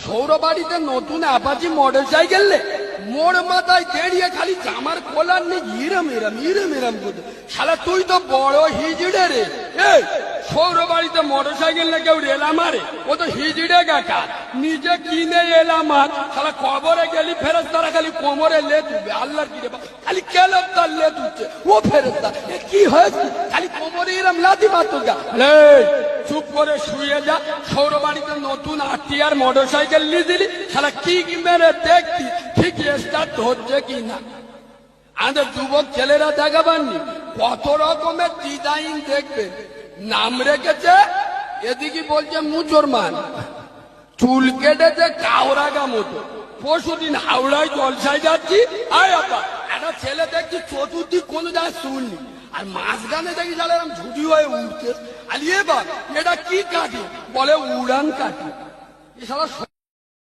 সৌর বাড়িতে নতুন অ্যাপাচি মোটর সাইকেল মোড় মাথায় দাঁড়িয়ে খালি জামার কলার নেই ইরম ইরম ইরম ইরম করতে। শালা তুই তো বড় হিজড়ে রে। এই সৌর বাড়িতে মোটর সাইকেল না কেউ রেলা মারে, ও তো হিজড়ে গাকা নিজে কিনে এলাম। আর শালা কবরে গেলি ফেরেস্তারা খালি কোমরে লে তুলবে। আল্লাহর কি রে খালি কেলব তার লে তুলছে। ও ফেরেস্তা কি হয়েছে খালি কোমরে এরম লাথি মারতো গা। চুপ করে শুয়ে যা। সৌর বাড়িতে নতুন আরটিআর মোটর সাইকেল নিয়ে দিলি, শালা কি মেরে দেখতি ঠিক স্টার্ট হচ্ছে কি না। আমাদের যুবক ছেলেরা দেখাবাননি কত রকমের ডিজাইন দেখবে। নাম রেখেছে এদিকে বলছে মুসলমান, চুল কেটেছে কাওরাগা মতো। পরশুদিন হাওড়ায় জলসায় যাচ্ছি, আয় আপা একটা ছেলে দেখছি চতুর্দিক কোনো জায়গায় শুননি, আর মাঝখানে দেখি যারা এরকম ঝুটি হয়ে উঠছে। আর এবার এটা কি কাটি বলে উড়ান কাটি। এ সারা